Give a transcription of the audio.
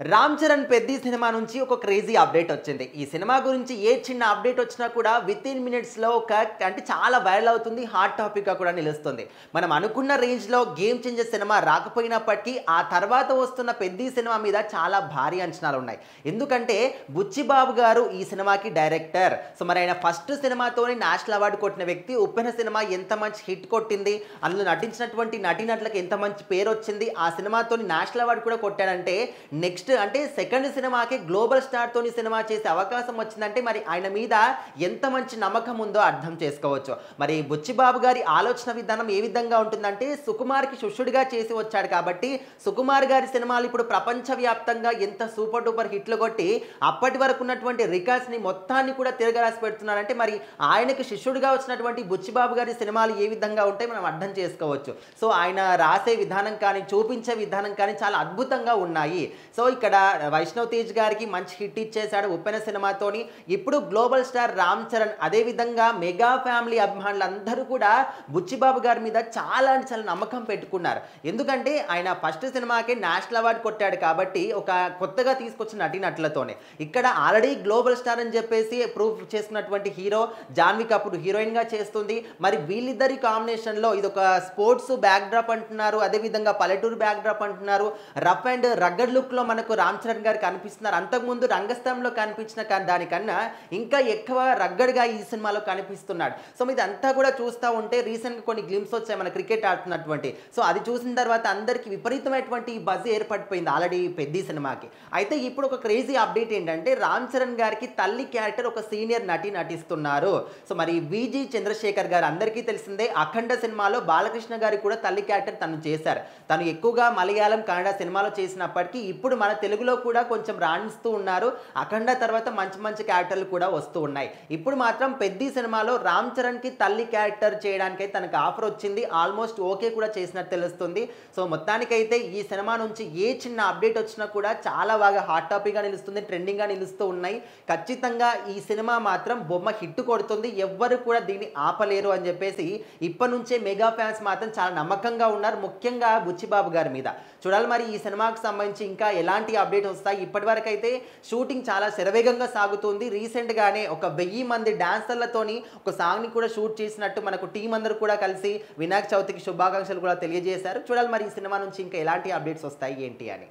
Ram Charan Peddi cinema నుంచి ఒక crazy update వచ్చింది. ఈ సినిమా గురించి ఏ చిన్న అప్డేట్ వచ్చినా కూడా వితిన్ మినిట్స్‌లో అంటే చాలా వైరల్ అవుతుంది. హాట్ టాపిక్‌గా కూడా నిలుస్తుంది. మనం అనుకున్న రేంజ్‌లో గేమ్ చేంజర్ సినిమా రాకపోయినప్పటికీ ఆ తర్వాత వస్తున్న పెద్ది సినిమా మీద చాలా భారీ అంచనాలు ఉన్నాయి. ఎందుకంటే బుచ్చిబాబు గారు ఈ సినిమాకి డైరెక్టర్. సో మరి ఆయన ఫస్ట్ సినిమాతోనే నేషనల్ అవార్డు కొట్టిన వ్యక్తి. ఉప్పెన సినిమా ఎంత మంచి హిట్ కొట్టింది. అందులో నటించినటువంటి నటీనటులకు ఎంత మంచి పేరు వచ్చింది. ఆ సినిమాతోని నేషనల్ అవార్డు కూడా కొట్టాడంటే నెక్స్ట్ అంటే సెకండ్ సినిమాకి గ్లోబల్ స్టార్ తోని సినిమా చేసే అవకాశం వచ్చిందంటే మరి ఆయన మీద ఎంత మంచి నమ్మకం ఉందో అర్థం చేసుకోవచ్చు. మరి బుచ్చిబాబు గారి ఆలోచన విధానం ఏ విధంగా ఉంటుందంటే సుకుమార్కి శిష్యుడిగా చేసి వచ్చాడు కాబట్టి సుకుమార్ గారి సినిమాలు ఇప్పుడు ప్రపంచవ్యాప్తంగా ఎంత సూపర్ డూపర్ హిట్లు కొట్టి అప్పటి వరకు ఉన్నటువంటి రికార్డ్స్ ని మొత్తాన్ని కూడా తిరగరాసి పెడుతున్నారంటే మరి ఆయనకు శిష్యుడిగా వచ్చినటువంటి బుచ్చిబాబు గారి సినిమాలు ఏ విధంగా ఉంటాయి మనం అర్థం చేసుకోవచ్చు. సో ఆయన రాసే విధానం కానీ చూపించే విధానం కానీ చాలా అద్భుతంగా ఉన్నాయి. సో ఇక్కడ వైష్ణవ్ తేజ్ గారికి మంచి హిట్ ఇచ్చేశాడు ఉప్పెన సినిమాతోని. ఇప్పుడు గ్లోబల్ స్టార్ రామ్ చరణ్ అదే విధంగా మెగా ఫ్యామిలీ అభిమానులందరూ కూడా బుచ్చిబాబు గారి మీద చాలా అంటే చాలా నమ్మకం పెట్టుకున్నారు. ఎందుకంటే ఆయన ఫస్ట్ సినిమాకే నేషనల్ అవార్డు కొట్టాడు కాబట్టి ఒక కొత్తగా తీసుకొచ్చిన నటీనటులతోనే. ఇక్కడ ఆల్రెడీ గ్లోబల్ స్టార్ అని చెప్పేసి ప్రూఫ్ చేసుకున్నటువంటి హీరో జాన్వీ కపూర్ హీరోయిన్ గా చేస్తుంది. మరి వీళ్ళిద్దరి కాంబినేషన్ లో ఇది ఒక స్పోర్ట్స్ బ్యాక్ డ్రాప్ అంటున్నారు, అదే విధంగా పల్లెటూరు బ్యాక్ డ్రాప్ అంటున్నారు. రఫ్ అండ్ రగ్గడ్ లుక్ లో మనకు రామ్ చరణ్ గారు కనిపిస్తున్నారు. అంతకుముందు రంగస్థలంలో కనిపించిన దానికన్నా ఇంకా ఎక్కువ రగ్గడ్గా ఈ సినిమాలో కనిపిస్తున్నాడు. సో ఇదంతా కూడా చూస్తూ ఉంటే రీసెంట్గా కొన్ని గ్లిమ్స్ వచ్చాయి మన క్రికెట్ ఆడుతున్నటువంటి. సో అది చూసిన తర్వాత అందరికీ విపరీతమైనటువంటి బజ్ ఏర్పడిపోయింది ఆల్రెడీ పెద్ది సినిమాకి. అయితే ఇప్పుడు ఒక క్రేజీ అప్డేట్ ఏంటంటే రామ్ చరణ్ గారికి తల్లి క్యారెక్టర్ ఒక సీనియర్ నటి నటిస్తున్నారు. సో మరి విజి చంద్రశేఖర్ గారు అందరికీ తెలిసిందే అఖండ సినిమాలో బాలకృష్ణ గారికి కూడా తల్లి క్యారెక్టర్ తను చేశారు. తను ఎక్కువగా మలయాళం కన్నడ సినిమాలో చేసినప్పటికీ ఇప్పుడు మన తెలుగులో కూడా కొంచెం రాణిస్తూ ఉన్నారు. అఖండ తర్వాత మంచి మంచి క్యారెక్టర్లు కూడా వస్తూ ఉన్నాయి. ఇప్పుడు మాత్రం పెద్ది సినిమాలో రామ్ చరణ్ కి తల్లి క్యారెక్టర్ చేయడానికి తనకు ఆఫర్ వచ్చింది. ఆల్మోస్ట్ ఓకే కూడా చేసినట్టు తెలుస్తుంది. సో మొత్తానికైతే ఈ సినిమా నుంచి ఏ చిన్న అప్డేట్ వచ్చినా కూడా చాలా బాగా హాట్ టాపిక్ గా నిలుస్తుంది, ట్రెండింగ్ గా నిలుస్తూ ఉన్నాయి. ఖచ్చితంగా ఈ సినిమా మాత్రం బొమ్మ హిట్ కొడుతుంది, ఎవ్వరు కూడా దీన్ని ఆపలేరు అని చెప్పేసి ఇప్పటి నుంచే మెగా ఫ్యాన్స్ మాత్రం చాలా నమ్మకంగా ఉన్నారు, ముఖ్యంగా బుచ్చిబాబు గారి మీద. చూడాలి మరి ఈ సినిమాకి సంబంధించి ఇంకా ఎలాంటి అప్డేట్ వస్తాయి. ఇప్పటివరకు అయితే షూటింగ్ చాలా శరవేగంగా సాగుతుంది. రీసెంట్ గానే ఒక 1000 మంది డాన్సర్లతోని ఒక సాంగ్ ని కూడా షూట్ చేసినట్టు మనకు టీం అందరూ కూడా కలిసి వినాయక చవితికి శుభాకాంక్షలు కూడా తెలియజేశారు. చూడాలి మరి ఈ సినిమా నుంచి ఇంకా ఎలాంటి అప్డేట్స్ వస్తాయి ఏంటి అని.